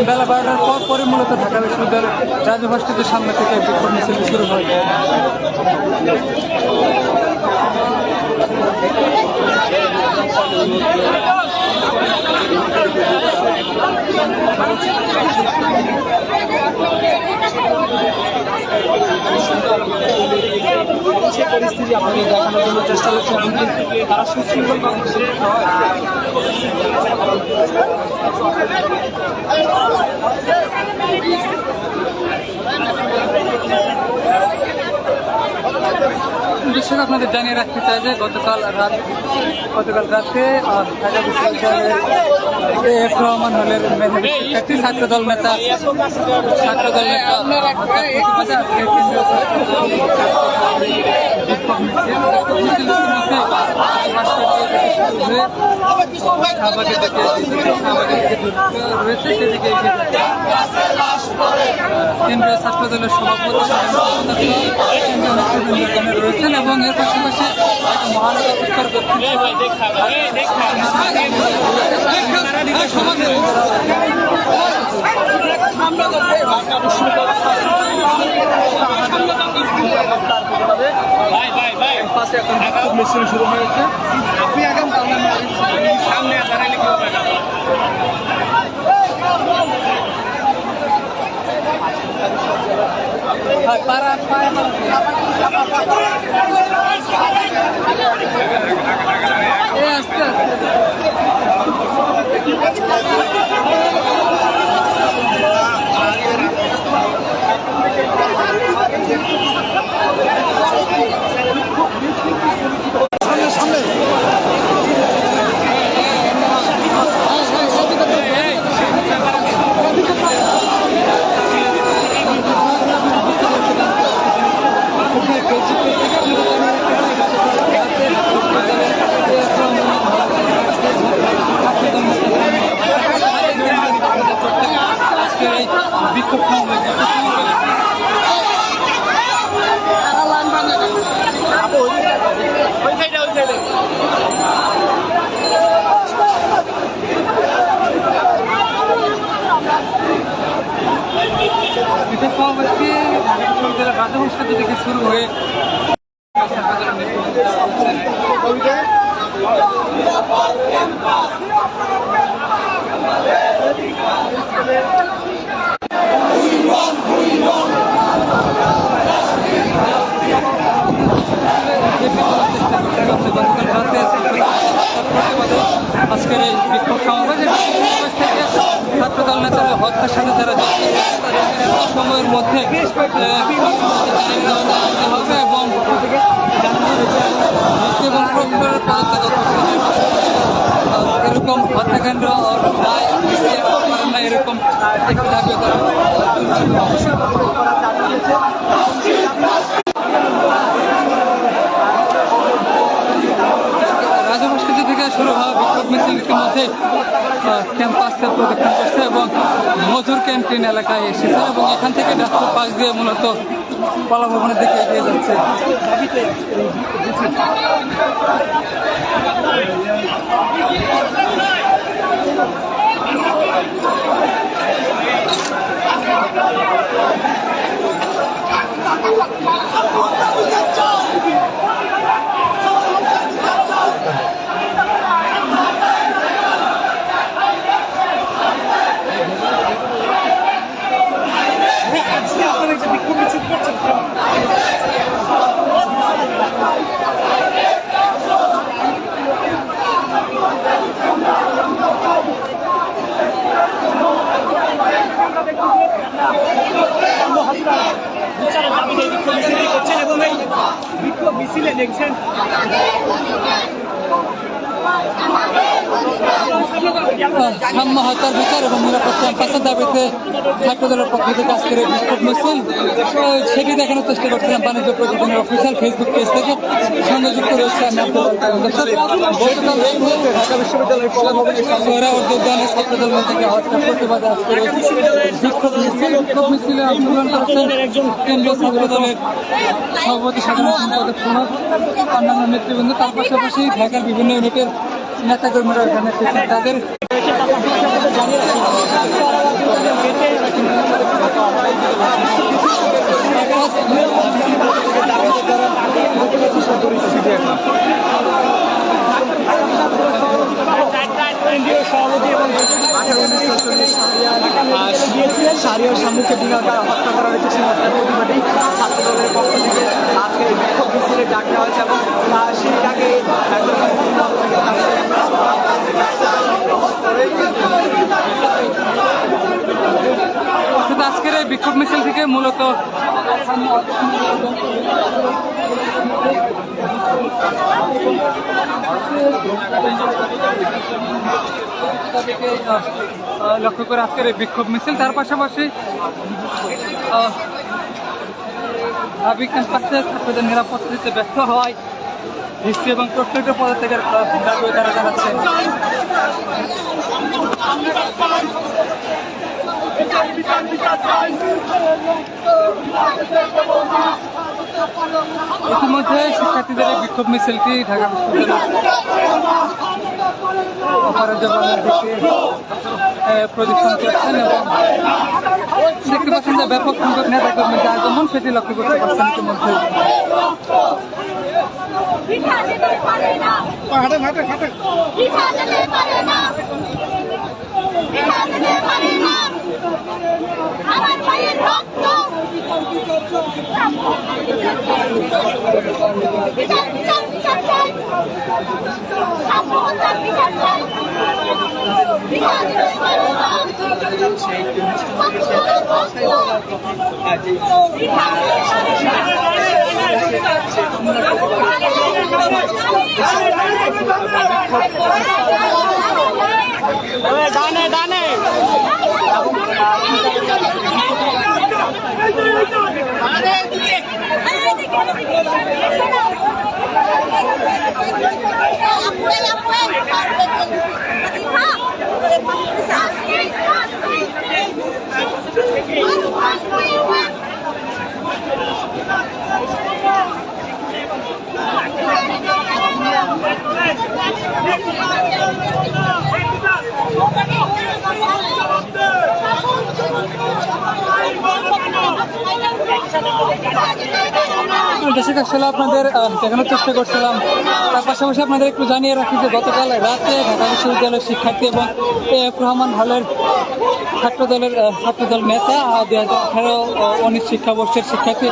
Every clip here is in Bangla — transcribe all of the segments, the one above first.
বেলা 12টার পরে মূলত ঢাকা বিশ্ববিদ্যালয়ের রাজু ভাস্কর্যের সামনে থেকে বিক্ষোভ মিছিল শুরু হয়। পরিস্থিতি আপনাদের দেখানোর জন্য চেষ্টা করছি তারা সুশৃঙ্খল দর্শক আপনাদের জানিয়ে রাখতে চাই যে গতকাল রাতে ঢাকা বিশ্ববিদ্যালয়ের এফ রহমান হলের একটি ছাত্রদল নেতা রয়েছে সেদিকে কেন্দ্রীয় ছাত্রদলের সভাপতি রয়েছেন এবং এর পাশাপাশি মহানগর উত্তর পাশে এখন মিছিল শুরু হয়েছে। আপনি আগাম সামনে দাঁড়াইলে কি হবে? আস্তে সামনে বিক্ষোভ রাজু ভাস্কর্য থেকে শুরু হয়ে আজকের এই বিক্ষোভ সমাবেশ থেকে ছাত্রদল নেতারা হত্যার সাথে যারা সময়ের মধ্যে হবে এবং এরকম হত্যাকাণ্ড এরকম একটি দাবি করা রাজু ভাস্কর্য থেকে শুরু হওয়া বিক্ষোভ বিক্ষোভ মিছিল ইতিমধ্যে ক্যাম্পাসে প্রদক্ষিণ করছে এবং মধুর ক্যান্টিন এলাকায় এসেছে এবং এখান থেকে রাস্তার পাশ দিয়ে মূলত কলাভবনের দিকে এগিয়ে যাচ্ছে। মিছিলে দেখছেন সাম্য হত্যার বিচার এবং নিরাপদ ক্যাম্পাসের দাবিতে ছাত্রদলের পক্ষ থেকে আজকের এই বিক্ষোভ মিছিল সেটি দেখানোর চেষ্টা করছিলাম বাণিজ্য প্রতিদিনের অফিসিয়াল ফেসবুক পেজ থেকে সংযুক্ত রয়েছে আমি গতকাল এই মুহূর্তে ঢাকা বিশ্ববিদ্যালয়ের সোহরাওয়ার্দী উদ্যানে ছাত্রদল থেকে হত্যা প্রতিবাদে আজকের বিক্ষোভ মিছিলে অংশগ্রহণ করেছেন কেন্দ্রীয় ছাত্রদলের সভাপতি সাধারণ সম্পাদক সহ অন্যান্য নেতৃবৃন্দ, তার পাশাপাশি ঢাকার বিভিন্ন ইউনিটের নেতাকর্মীরা এখানে এসেছেন। তাদের সভাপতি এবং শাহরিয়ার শামুকে বিনা হত্যা করা হয়েছে সেই হত্যার প্রতিবাদী ছাত্রদলের পক্ষ থেকে আজকে বিক্ষোভ মিছিলে ডাক দেওয়া হয়েছে এবং সেই ডাকে আজকের এই বিক্ষোভ মিছিল থেকে মূলত লক্ষ্য করে আজকের এই বিক্ষোভ মিছিল, তার পাশাপাশি ঢাবি ক্যাম্পাসে ছাত্রদের নিরাপত্তা দিতে ব্যর্থ হওয়ায় হিস্ট্রি এবং প্রত্যেকটা পদত্যাগের দাবি তারা জানাচ্ছে। ইতিমধ্যে শিক্ষার্থীদের এই বিক্ষোভ মিছিলটি ঢাকা বিশ্ববিদ্যালয় অপরাজ্য বনের দিকে প্রদর্শন করছেন এবং দেখতে পাচ্ছেন যে ব্যাপক সংখ্যক নেতাকর্মী যে আগমন সেটি লক্ষ্য করতে পারছেন ইতিমধ্যে। আমার ভাইয়ের রক্ত ডানে ডানে দর্শক আসলে আপনাদের দেখানোর চেষ্টা করছিলাম, তার পাশাপাশি আপনাদের একটু জানিয়ে রাখি যে গতকাল রাতে ঢাকা বিশ্ববিদ্যালয়ের শিক্ষার্থী এবং এফ রহমান হলের ছাত্রদল নেতা 2018-19 শিক্ষাবর্ষের শিক্ষার্থী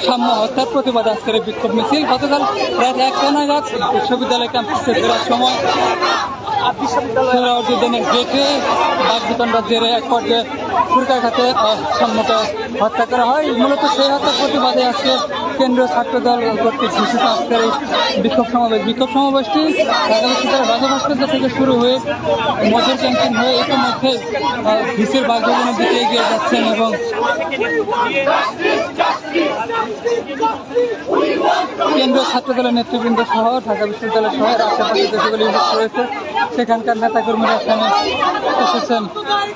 সাম্য হত্যার প্রতিবাদে আজকের বিক্ষোভ মিছিল গতকাল রাত 1টা নাগাদ বিশ্ববিদ্যালয় ক্যাম্পাসে ফেরার সময় বিশ্ববিদ্যালয়ের গেটে বাগবিতন রাজ্যের এক পর্যায়ে ফুরকাঘাতে সাম্যকে হত্যা করা হয়। মূলত সেই হত্যার প্রতিবাদে আজকে কেন্দ্রীয় ছাত্রদল কর্তৃক ঘোষিত আজকের এই বিক্ষোভ সমাবেশটি ঢাকা বিশ্ববিদ্যালয়ের রাজা ভাস্কর্য থেকে শুরু হয়ে মধুর ক্যান্টিন হয়ে ইতিমধ্যে ভিসের বাগভবনের দিকে এগিয়ে যাচ্ছেন এবং কেন্দ্রীয় ছাত্রদলের নেতৃবৃন্দ সহ ঢাকা বিশ্ববিদ্যালয় সহ এর আশেপাশে যেগুলো ইউনিট রয়েছে সেখানকার নেতাকর্মীরা এখানে এসেছেন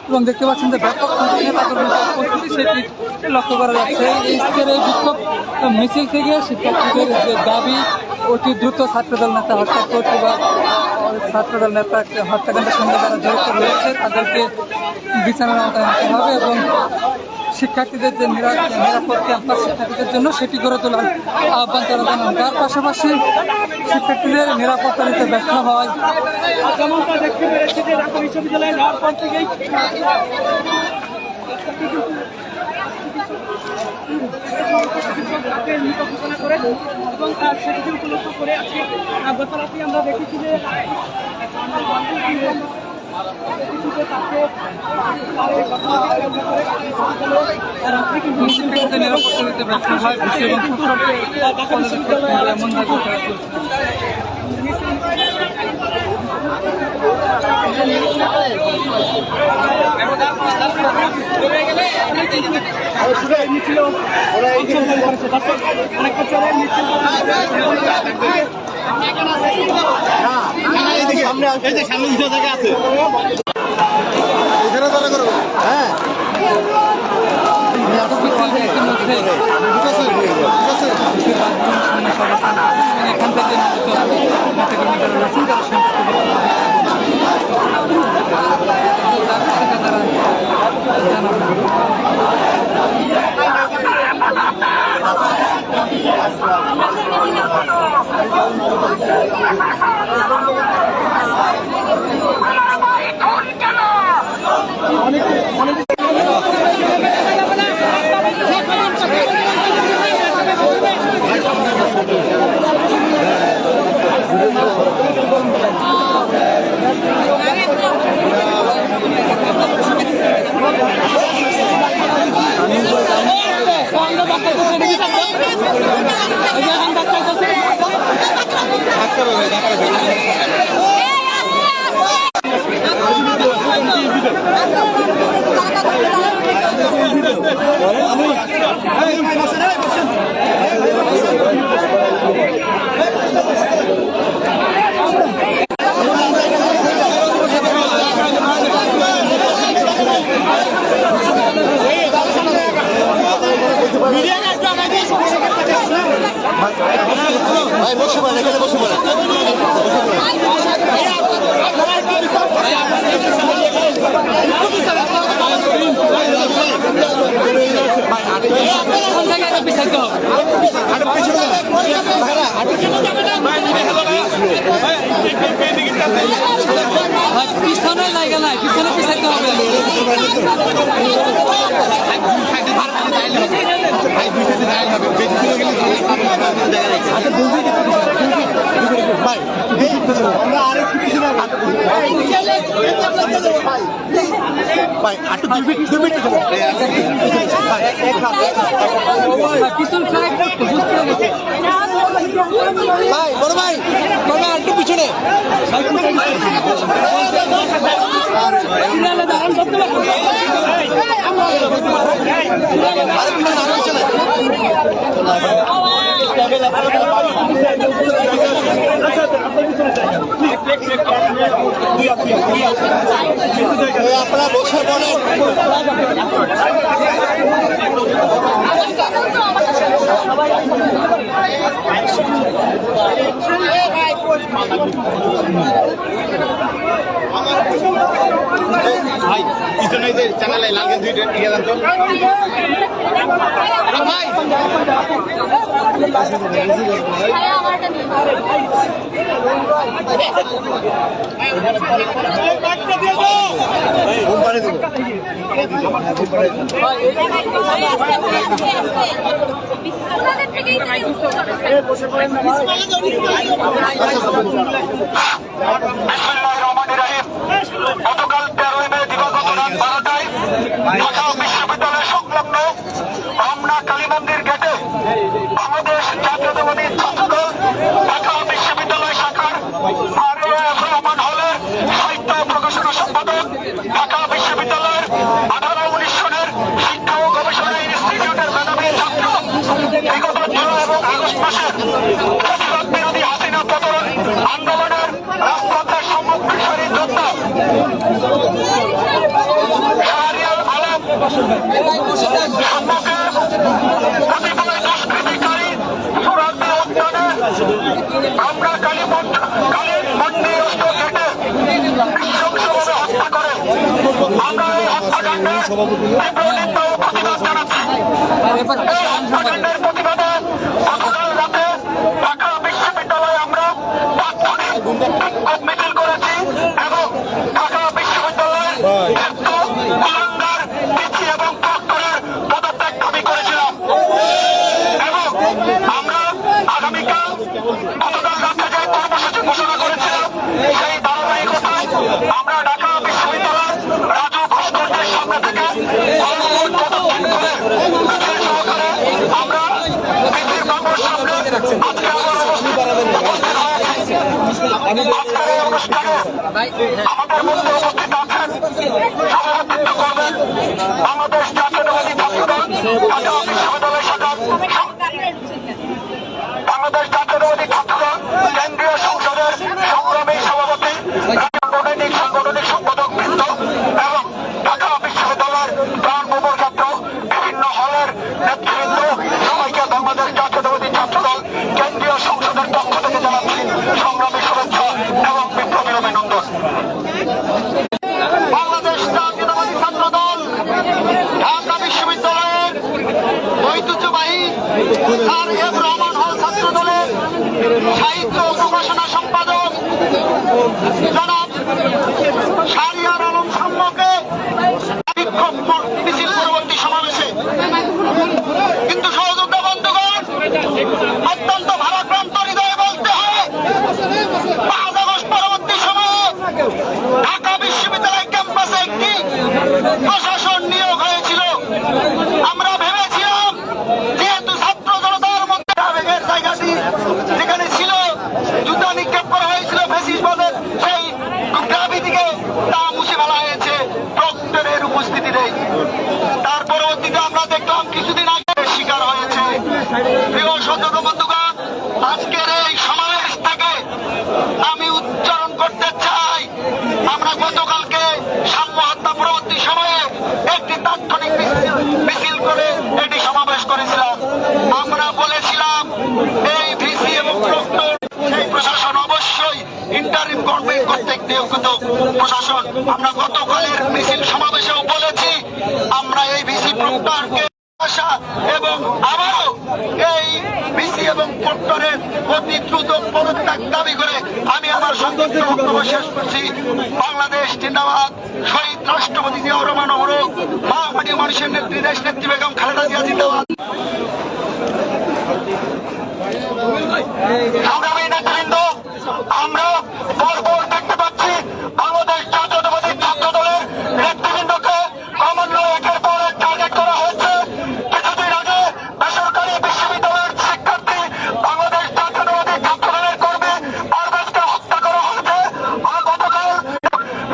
এবং দেখতে পাচ্ছেন যে ব্যাপক সংখ্যক নেতাকর্মীদের উপস্থিতি সেটি লক্ষ্য করা যাচ্ছে। আজকের এই বিক্ষোভ মিছিল থেকে শিক্ষার্থীদের যে দাবি অতি দ্রুত ছাত্রদল নেতা হত্যা করতে বা ছাত্রদল নেতাকে হত্যাকাণ্ডের সঙ্গে যারা জড়িত রয়েছে তাদেরকে বিচারের আওতায় আনতে হবে এবং শিক্ষার্থীদের যে নিরাপদ ক্যাম্পাস শিক্ষার্থীদের জন্য সেটি গড়ে তোলার আহ্বান জানানো। তার পাশাপাশি শিক্ষার্থীদের নিরাপত্তা দিতে ব্যর্থ হয় যেমনটা দেখতে পেরেছি যে ঢাকা বিশ্ববিদ্যালয়ে যাওয়ার পর থেকেই ঘোষণা করে এবং সেটিকে উপলক্ষ করে আজকে গত রাতে আমরা দেখেছি যে শিক্ষার্থীদের নিরাপত্তা দিতে ব্যর্থ হয় এমন দাবি করা চলছে। এখান থেকে পিছনে জায়গা নাই, পিছনে পিছাইতে হবে। পিছন ফ্লাইট বুঝতে হবে ভাই, বড় ভাই, একটু পিছনে আপনারা বসে বলেন। ভাই পিছনে যে চ্যানেলে লাগে দুইটা নিয়ে যান তো ভাই গতকাল 13 মে দিবাগত রাত 12টায় ঢাকা বিশ্ববিদ্যালয় সংলগ্ন রমনা কালী মন্দির গেটে বাংলাদেশ জাতীয়তাবাদী ছাত্রদল ঢাকা বিশ্ববিদ্যালয় শাখার রহমান হলের সাহিত্য প্রকাশনা সম্পাদক ঢাকা বিশ্ববিদ্যালয়ের 18-19 সনের শিক্ষা ও গবেষণা ইনস্টিটিউটের মেধাবী ছাত্র বিগত জুলাই এবং আগস্ট মাসে ফ্যাসিবাদ বিরোধী হাসিনা প্রতিরোধ আন্দোলনের রাজপথের সম্মুখীন যোদ্ধা শাহরিয়ার আলম সম্মুখে কতিপয় দুষ্কৃতিকারী সুরাজি উদ্যানে আমরা কালী অস্ত্র কেটে নৃশংসভাবে হত্যা করে আমরা এই হত্যাকাণ্ডের তীব্র নিন্দা ও প্রতিবাদ জানাচ্ছি। এই হত্যাকাণ্ডের প্রতিবাদে গতকাল রাতে ঢাকা বিশ্ববিদ্যালয়ে আমরা তাৎক্ষণিক বিক্ষোভ মিছিল করেছি এবং ঢাকা বিশ্ববিদ্যালয়ের কুলাঙ্গার পিসি এবং প্রক্টরের পদত্যাগ দাবি করেছিলাম এবং আমরা আগামীকাল গতকাল রাতে যে কর্মসূচি ঘোষণা করেছিলাম সেই ধারাবাহিকতায় আমরা ঢাকা বিশ্ববিদ্যালয় রাজু ভাস্কর্যের সামনে থেকে পদত্যাগ করে মিছিল সহকারে আমরা পৃথিবীর বাংলার সামনে আজকে আবার উপস্থিত হয়েছি। আজকের এই অনুষ্ঠানে আমাদের মধ্যে উপস্থিত আছেন সভাপতিত্ব করবেন বাংলাদেশ জাতীয়তাবাদী ছাত্রদল ঢাকা বিশ্ববিদ্যালয় শাখার বাংলাদেশ জাতীয়তাবাদী ছাত্রদল কেন্দ্রীয় সংসদের সংগ্রামী সভাপতি সাংগঠনিক সম্পাদক বৃন্দ এবং ঢাকা বিশ্ববিদ্যালয়ের প্রাণ ছাত্র বিভিন্ন হলের নেতৃবৃন্দ সবাইকে বাংলাদেশ জাতীয়তাবাদী ছাত্রদল কেন্দ্রীয় সংসদের পক্ষ থেকে জানাচ্ছি সংগ্রামী শুভেচ্ছা এবং বিপ্লবী অভিনন্দন। বাংলাদেশ জাতীয়তাবাদী ছাত্রদল ঢাকা বিশ্ববিদ্যালয়ের ঐতিহ্যবাহী স্যার এফ রহমান হল ছাত্র দলের সাহিত্য ও প্রকাশনা সম্পাদক জনাব শাহরিয়ার আলম সম্মুখে বিক্ষোভ মিছিল পরবর্তী সমাবেশে কিন্তু সহযোদ্ধা বন্ধুগণ অত্যন্ত ভারাক্রান্ত হৃদয়ে বলতে হয় 5 আগস্ট পরবর্তী সময়ে ঢাকা বিশ্ববিদ্যালয় ক্যাম্পাসে একটি প্রশাসন নিয়োগ হয়েছিল। আমরা ভেবেছিলাম যেহেতু ছাত্র জনতার মধ্যে আবেগের জায়গাটি যেখানে ছিল জুতা নিক্ষেপ করা হয়েছিল ফ্যাসিস্টবাদের সেই গ্রাভিটিকে তা মুছে ফেলা হয়েছে প্রক্টরের উপস্থিতিতে। তার পরবর্তীতে আমরা দেখলাম কিছুদিন আগে শিকার হয়েছে। প্রিয় সহযোদ্ধা বন্ধুগণ, আজকের এই সমাবেশ থেকে আমি উচ্চারণ করতে চাই আমরা গতকালকে সাম্য হত্যা পরবর্তী সময়ে একটি তাৎক্ষণিক মিছিল করে এটি সমাবেশ করেছিলাম। আমরা বলেছিলাম এই ভিসি এবং প্রক্টর সেই প্রশাসন অবশ্যই ইন্টারিম গভর্নমেন্ট কর্তৃক নিয়োজিত প্রশাসন। আমরা গতকালের মিছিল সমাবেশেও বলেছি আমরা এই ভিসি প্রক্টরকে এবং আবারও এই ভিসি এবং প্রক্টরের অতি দ্রুত পদত্যাগ দাবি করে আমি আমার সংক্ষিপ্ত বক্তব্য শেষ করছি। বাংলাদেশ জিন্দাবাদ, শহীদ রাষ্ট্রপতি জিয়াউর রহমান অমরক, মহামাটি মানুষের নেত্রী দেশ নেত্রী বেগম খালেদা জিয়া জিন্দাবাদ। সংগ্রামী নেতৃবৃন্দ, আমরা পরপর দেখতে পাচ্ছি বাংলাদেশ জাতীয়তাবাদী ছাত্র দলের নেতৃবৃন্দকে ক্রমান্বয়ে একের পর এক টার্গেট করা হয়েছে। কিছুদিন আগে বেসরকারি বিশ্ববিদ্যালয়ের শিক্ষার্থী বাংলাদেশ জাতীয়তাবাদী ছাত্র দলের কর্মী পারভেজকে হত্যা করা হয়েছে। আর গতকাল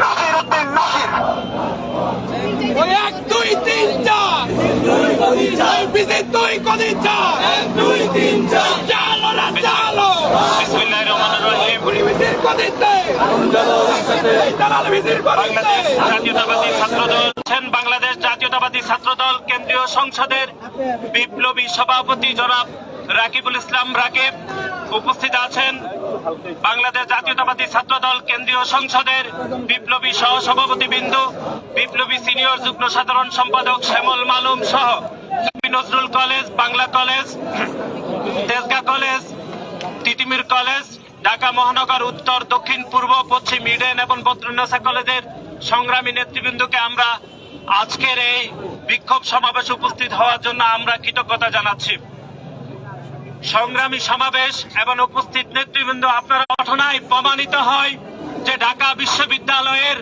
নাসির উদ্দিন নাসির বাংলাদেশ জাতীয়তাবাদী ছাত্রদল কেন্দ্রীয় সংসদের বিপ্লবী সভাপতি জনাব রাকিবুল ইসলাম রাকিব উপস্থিত আছেন। বাংলাদেশ জাতীয়তাবাদী ছাত্রদল কেন্দ্রীয় সংসদের বিপ্লবী সহসভাপতি বিন্দু, বিপ্লবী সিনিয়র যুগ্ম সাধারণ সম্পাদক শ্যামল মালুম সহ Nazrul college, Bangla college, Tejgaon college, Titumir college, Dhaka মহানগর উত্তর, দক্ষিণ, পূর্ব, পশ্চিম, ইডেন এবং বদরুন্নেসা কলেজের সংগ্রামী নেতৃবৃন্দকে আমরা আজকের এই বিক্ষোভ সমাবেশে উপস্থিত হওয়ার জন্য আমরা কৃতজ্ঞতা জানাচ্ছি। সংগ্রামী সমাবেশ এবং উপস্থিত নেতৃবৃন্দ, আপনারা ঘটনায় প্রমাণিত হয় যে ঢাকা বিশ্ববিদ্যালয়ের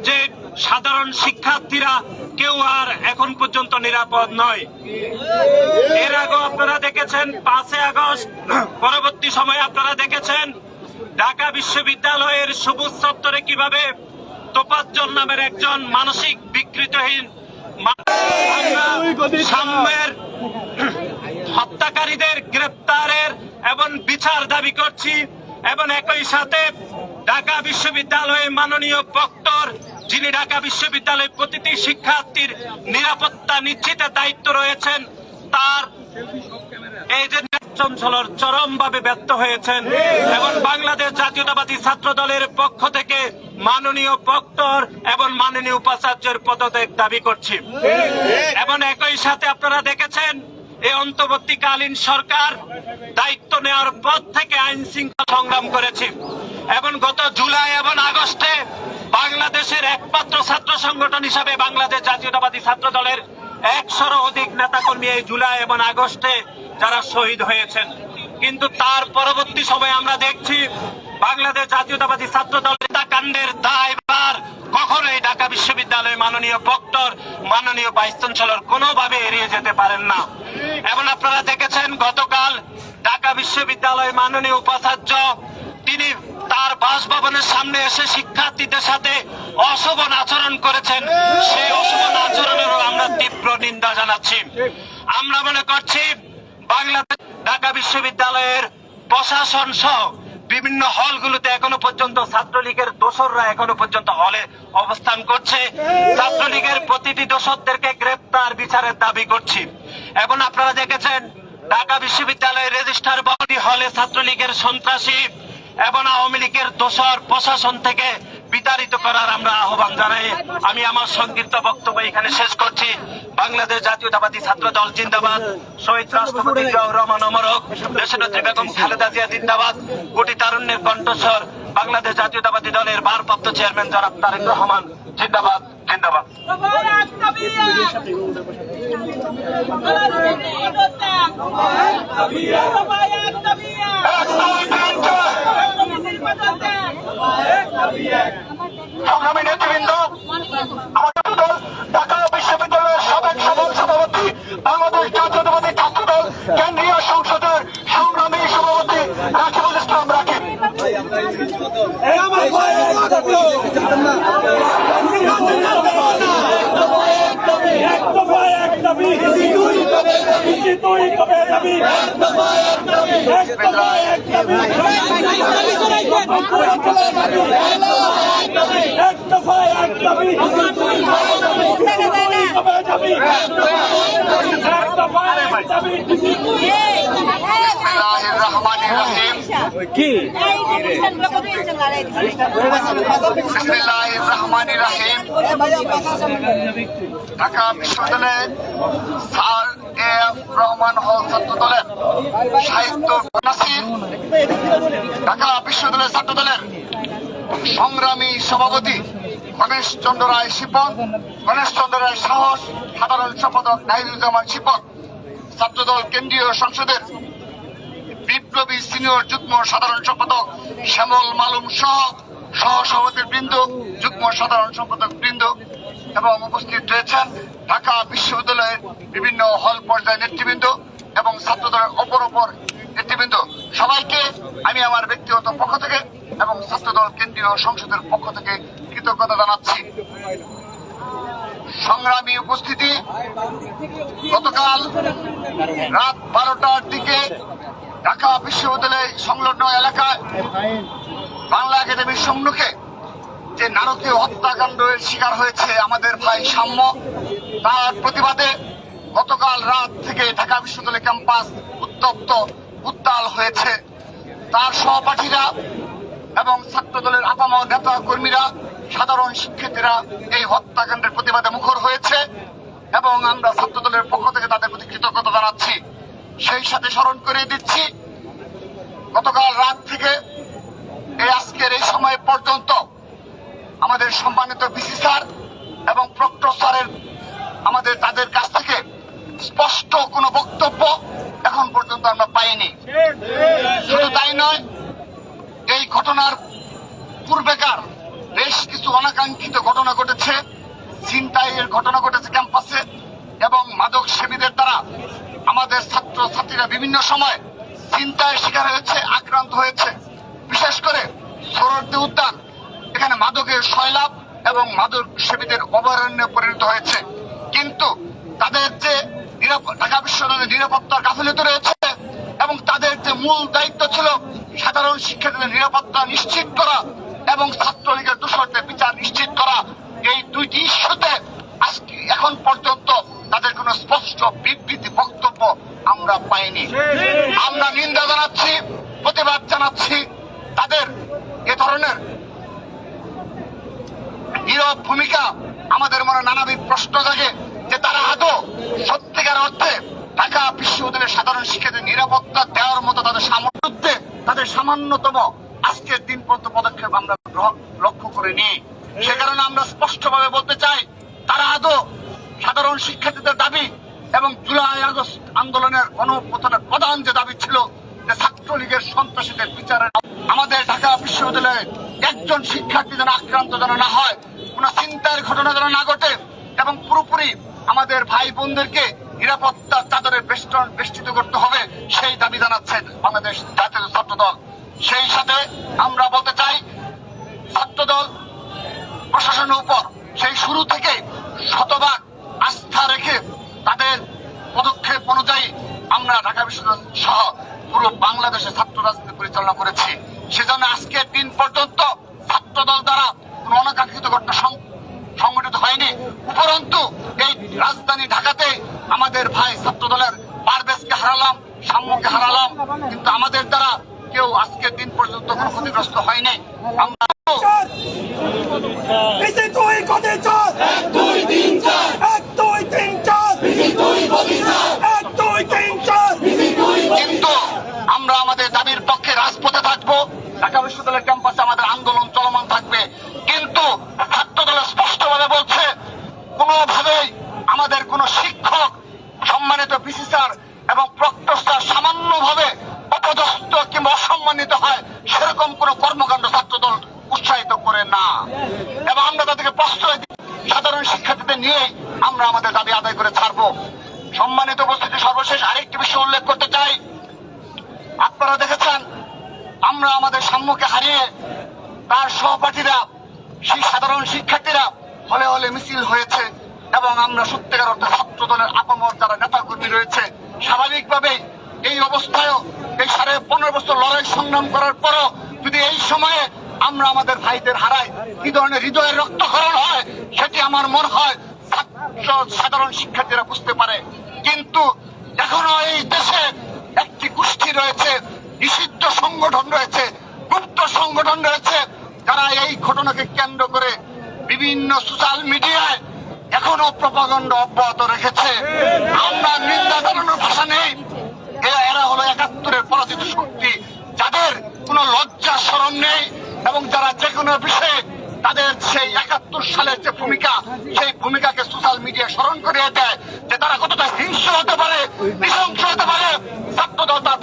যে সাধারণ শিক্ষার্থীরা কেউ আর এখন পর্যন্ত নিরাপদ নয়। এর আগেও আপনারা দেখেছেন 5 আগস্ট পরবর্তী সময়ে আপনারা দেখেছেন ঢাকা বিশ্ববিদ্যালয়ের সবুজ চত্বরে কিভাবে তোফাজ্জল নামের একজন মানসিক বিকৃতহীন হত্যাকারীদের গ্রেপ্তারের এবং বিচার দাবি করছি। এবং একই সাথে ঢাকা বিশ্ববিদ্যালয়ে মাননীয় প্রক্টর, যিনি ঢাকা বিশ্ববিদ্যালয়ে প্রতিটি শিক্ষার্থীর নিরাপত্তা নিশ্চিতের দায়িত্ব রয়েছেন, তার এই যে চঞ্চলর চরমভাবে ব্যর্থ হয়েছেন। এবং বাংলাদেশ জাতীয়তাবাদী ছাত্র দলের পক্ষ থেকে মাননীয় প্রক্টর এবং মাননীয় উপাচার্যের পদত্যাগ দাবি করছি। এবং একই সাথে আপনারা দেখেছেন এই অন্তর্বর্তীকালীন সরকার দায়িত্ব নেওয়ার পর থেকে আইন শৃঙ্খলা সংগ্রাম করেছে। এবং গত জুলাই এবং আগস্টে বাংলাদেশের একমাত্র ছাত্র সংগঠন হিসাবে বাংলাদেশ জাতীয়তাবাদী ছাত্র দলের 100-র অধিক নেতাকর্মী এই জুলাই এবং আগস্টে যারা শহীদ হয়েছেন। কিন্তু তার পরবর্তী সময়ে আমরা দেখছি বাংলাদেশ জাতীয়তাবাদী ছাত্র দলের কাণ্ডের দায়ভার কখনোই ঢাকা বিশ্ববিদ্যালয়ে মাননীয় প্রক্টর, মাননীয় ভাইস চ্যান্সেলর কোনোভাবে এড়িয়ে যেতে পারেন না। এবং আপনারা দেখেছেন গতকাল ঢাকা বিশ্ববিদ্যালয়ে মাননীয় উপাচার্য তিনি তার বাসভবনের সামনে এসে শিক্ষার্থীদের সাথে অশোভন আচরণ করেছেন। সেই অশোভন আচরণেরও আমরা তীব্র নিন্দা জানাচ্ছি। আমরা মনে করছি বাংলাদেশ ঢাকা বিশ্ববিদ্যালয়ের প্রশাসন সহ বিভিন্ন হলগুলোতে এখনো পর্যন্ত ছাত্রলীগের দোসররা এখনো পর্যন্ত হলে অবস্থান করছে। ছাত্রলীগের প্রতিটি দোসরদেরকে গ্রেপ্তার বিচারের দাবি করছি। এবং আপনারা দেখেছেন ঢাকা বিশ্ববিদ্যালয়ের রেজিস্ট্রার বডি হলে ছাত্রলীগের সন্ত্রাসী এবং আওয়ামী লীগের দোসর প্রশাসন থেকে বিতাড়িত করার আমরা আহ্বান জানাই। আমি আমার সংক্ষিপ্ত বক্তব্য এখানে শেষ করছি। বাংলাদেশ জাতীয়তাবাদী ছাত্র দল জিন্দাবাদ। শহীদ রাষ্ট্রপতি জিয়াউর রহমান অমর হোক। দেশনেত্রী বেগম খালেদা জিয়া জিন্দাবাদ। কোটি তারুণ্যের কণ্ঠস্বর বাংলাদেশ জাতীয়তাবাদী দলের ভারপ্রাপ্ত চেয়ারম্যান জনাব তারেক রহমান জিন্দাবাদ, জিন্দাবাদ। সংগ্রামী নেতৃবৃন্দ, আমাদের দল ঢাকা বিশ্ববিদ্যালয়ের সাবেক সভাপতি, বাংলাদেশ জাতীয়তাবাদী ছাত্র দল কেন্দ্রীয় সংসদের সংগ্রামী সভাপতি রাকিবুল ইসলাম রাকিব। বিসমিল্লাহির রহমানির রহিম। বিসমিল্লাহির রহমানির রহিম। ঢাকা বিশ্ববিদ্যালয়ের স্যার এ.এফ. রহমান হল ছাত্র দলের সাহিত্য নাসির, ঢাকা বিশ্ববিদ্যালয়ের ছাত্র দলের সংগ্রামী সভাপতি গণেশ চন্দ্র রায় শিপন, গণেশ চন্দ্র রায় সাহস, সাধারণ সম্পাদক নাহিদুজ্জামান শিপন, ছাত্রদল কেন্দ্রীয় সংসদের বিপ্লবী সিনিয়র যুগ্ম সাধারণ সম্পাদক শ্যামল মালুম সহ সহসভাপতি বৃন্দ, যুগ্ম সাধারণ সম্পাদক বৃন্দ এবং উপস্থিত রয়েছেন ঢাকা বিশ্ববিদ্যালয়ের বিভিন্ন হল পর্যায়ের নেতৃবৃন্দ এবং ছাত্রদলের অপর নেতৃবৃন্দ, সবাইকে আমি আমার ব্যক্তিগত পক্ষ থেকে এবং ছাত্রদল কেন্দ্রীয় সংসদের পক্ষ থেকে কৃতজ্ঞতা জানাচ্ছি। সংগ্রামী উপস্থিতি, গতকাল রাত 12টার দিকে ঢাকা বিশ্ববিদ্যালয় সংলগ্ন এলাকায় বাংলা একাডেমির সম্মুখে যে নারকীয় হত্যাকাণ্ডের শিকার হয়েছে আমাদের ভাই সাম্য, তার প্রতিবাদে গতকাল রাত থেকে ঢাকা বিশ্ববিদ্যালয় ক্যাম্পাস উত্তপ্ত উত্তাল হয়েছে। তার সহপাঠীরা এবং ছাত্রদলের আপামর নেতা কর্মীরা, সাধারণ শিক্ষার্থীরা এই হত্যাকাণ্ডের প্রতিবাদে মুখর হয়েছে এবং আমরা ছাত্রদলের পক্ষ থেকে তাদের প্রতি কৃতজ্ঞতা জানাচ্ছি। সেই সাথে স্মরণ করে দিচ্ছি, গতকাল রাত থেকে আজকের এই সময় পর্যন্ত আমাদের সম্মানিত ভিসি স্যার এবং প্রক্টর স্যারের তাদের কাছ থেকে স্পষ্ট কোনো বক্তব্য এখন পর্যন্ত আমরা পাইনি। শুধু তাই নয়, এই ঘটনার পূর্বেকার বেশ কিছু অনাকাঙ্ক্ষিত ঘটনা ঘটেছে। ছিনতাইয়ের ঘটনা ঘটেছে ক্যাম্পাসে এবং মাদক সেবীদের দ্বারা আমাদের ছাত্র ছাত্রীরা বিভিন্ন সময় ছিনতাইয়ের শিকার হয়েছে, আক্রান্ত হয়েছে। বিশেষ করে সোহরাওয়ার্দী উদ্যান, এখানে মাদকের সয়লাভ এবং মাদক সেবীদের অভয়ারণ্যে পরিণত হয়েছে। কিন্তু তাদের যে ঢাকা বিশ্ববিদ্যালয়ের নিরাপত্তার গাফিলতি রয়েছে এবং তাদের যে মূল দায়িত্ব ছিল সাধারণ শিক্ষার্থীদের নিরাপত্তা নিশ্চিত করা এবং ছাত্রলীগের দোষরদের বিচার নিশ্চিত করা, এই দুইটি ইস্যুতে আজকে এখন পর্যন্ত তাদের কোনো স্পষ্ট বিবৃতি বক্তব্য আমরা পাইনি। আমরা নিন্দা জানাচ্ছি, প্রতিবাদ জানাচ্ছি তাদের এ ধরনের নীরব ভূমিকা। আমাদের মনে নানাবিধ প্রশ্ন জাগে যে তারা আদৌ সত্যিকার অর্থে ঢাকা বিশ্ববিদ্যালয়ের সাধারণ শিক্ষার্থীদের নিরাপত্তা দেওয়ার মতো তাদের সামর্থ্যে তাদের সামান্যতম আজকের দিন পর্যন্ত পদক্ষেপ আমরা লক্ষ্য করিনি। সে কারণে আমরা স্পষ্টভাবে বলতে চাই তারা আদৌ সাধারণ শিক্ষার্থীদের দাবি এবং জুলাই আগস্ট আন্দোলনের গণঅভ্যুত্থানের প্রধান যে দাবি ছিল যে ছাত্রলীগের সন্ত্রাসীদের বিচারের, আমাদের ঢাকা বিশ্ববিদ্যালয়ের একজন শিক্ষার্থী যেন আক্রান্ত যেন না হয়, কোন চিন্তার ঘটনা যেন না ঘটে এবং পুরোপুরি আমাদের ভাই বোনদেরকে নিরাপত্তার চাদরে বেষ্টিত করতে হবে, সেই দাবি জানাচ্ছে বাংলাদেশ জাতীয় ছাত্রদল। সেই সাথে আমরা বলতে চাই ছাত্রদল প্রশাসনের উপর সেই শুরু থেকে শতভাগ আস্থা রেখে তাদের পদক্ষেপ অনুযায়ী আমরা ঢাকা বিশ্ববিদ্যালয় সহ পুরো বাংলাদেশে ছাত্র রাজনীতি পরিচালনা করেছি। সেজন্য আজকের দিন পর্যন্ত ছাত্রদল দ্বারা কোন অনাকাঙ্ক্ষিত ঘটনা সংঘটিত হয়নি। উপরন্তু এই রাজধানী ঢাকাতে আমাদের ভাই ছাত্রদলের পারভেজকে হারালাম, সাম্যকে হারালাম, কিন্তু আমাদের দ্বারা কেউ আজকের দিন পর্যন্ত কোনো ক্ষতিগ্রস্ত হয়নি। আমরা কিন্তু আমরা আমাদের দাবির পক্ষে রাজপথে থাকবো। ঢাকা বিশ্ববিদ্যালয়ের ক্যাম্পাসে আমাদের আন্দোলন চলমান থাকবে, কিন্তু ছাত্রদল স্পষ্টভাবে বলছে কোনোভাবেই আমাদের কোন শিক্ষক, সম্মানিত ভিসি স্যার এবং প্রক্টর স্যার সামান্যভাবে অপদস্থ কিংবা অসম্মানিত হয় সেরকম কোন কর্মকাণ্ড ছাত্রদল উৎসাহিত করে না এবং আমরা তাদেরকে প্রশ্রয় দিই। সাধারণ শিক্ষার্থীদের নিয়ে আমরা আমাদের দাবি আদায় করে ছাড়বো। সম্মানিত উপস্থিতি, সর্বশেষ আরেকটি বিষয় উল্লেখ করতে চাই। আপনারা দেখেছেন আমরা আমাদের সাম্যকে হারিয়ে তার সহপাঠীরা, সেই সাধারণ শিক্ষার্থীরা হলে হলে মিছিল হয়েছে এবং আমরা সত্যিকার অর্থে ছাত্র দলের আপামর যারা নেতা কর্মী রয়েছে স্বাভাবিকভাবেই এই অবস্থায়ও এই 15.5 বছর লড়াই সংগ্রাম করার পরও যদি এই সময়ে আমরা আমাদের ভাইদের হারাই, কি ধরনের হৃদয়ের রক্তক্ষরণ হয় সেটি আমার মনে হয় সাধারণ শিক্ষার্থীরা বুঝতে পারে। কিন্তু এখনো এই দেশে একটি গোষ্ঠী রয়েছে, নিষিদ্ধ সংগঠন রয়েছে, গুপ্ত সংগঠন রয়েছে, যারা এই ঘটনাকে কেন্দ্র করে বিভিন্ন সোশ্যাল মিডিয়ায় এখনো প্রপাগান্ডা অব্যাহত রেখেছে। আমরা নিন্দা জানানোর ভাষা নেই। এরা হলো 71-এর পরাজিত শক্তি, যাদের কোনো লজ্জা শরম নেই এবং যারা যে কোনো বিষয়ে তাদের সেই 71 সালের যে ভূমিকা, সেই ভূমিকাকে সোশ্যাল মিডিয়া স্মরণ করিয়ে দেয় যে তারা কতটা হিংস্র হতে পারে, নৃশংস হতে পারে। ছাত্রদল তার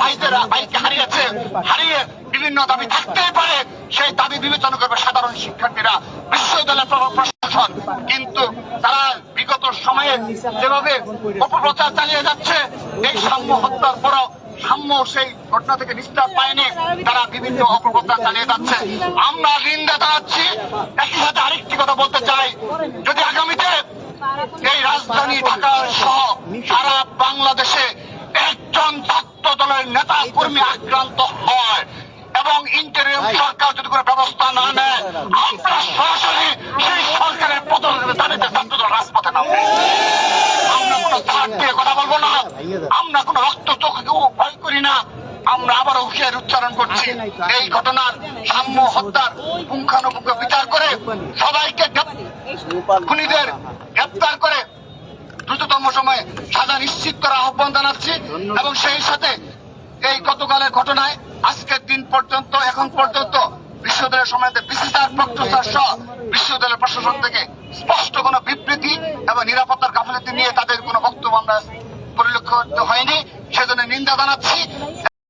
ভাইকে হারিয়েছে, হারিয়ে বিভিন্ন দাবি থাকতেই পারে, সেই দাবি বিবেচনা করবে সাধারণ শিক্ষার্থীরা, বিশ্ববিদ্যালয় প্রশাসন। কিন্তু তারা বিগত সময়ে যেভাবে অপপ্রচার চালিয়ে যাচ্ছে, এই সাম্য হত্যার পরও সাম্য সেই ঘটনা থেকে নিস্তার পায়নি, তারা বিভিন্ন অপপ্রচার চালিয়ে যাচ্ছে। আমরা নিন্দা জানাচ্ছি। একই সাথে আরেকটি কথা বলতে চাই, যদি আগামীতে এই রাজধানী ঢাকা সহ সারা বাংলাদেশে একজন ছাত্র দলের নেতা কর্মী আক্রান্ত হয় এবং ইন্টারিম সরকার যদি কোনো ব্যবস্থা না নেয়, আমরা সরাসরি সেই সরকারের পতনের দাবিতে ছাত্রদল রাজপথে নামবে। আমরা কোনো ছাড় দিয়ে কথা বলবো না, আমরা কোনো রক্ত চোখেও ভয় করি না। আমরা আবারও হুঁশিয়ারি উচ্চারণ করছি, এই ঘটনার সাম্য হত্যার পুঙ্খানুপুঙ্খ বিচার করে সবাইকে খুনিদের গ্রেপ্তার করে দ্রুততম সময়ে সাজা নিশ্চিত করার আহ্বান জানাচ্ছি। এবং সেই সাথে এই গতকালের ঘটনায় আজকের দিন পর্যন্ত, এখন পর্যন্ত বিশ্ববিদ্যালয়ের সময়তে বিসিসিআর প্রক্টর সহ বিশ্ববিদ্যালয় প্রশাসন থেকে স্পষ্ট কোনো বিবৃতি এবং নিরাপত্তার গাফিলতি নিয়ে তাদের কোনো বক্তব্য আমরা পরিলক্ষিত হয়নি, সেজন্য নিন্দা জানাচ্ছি।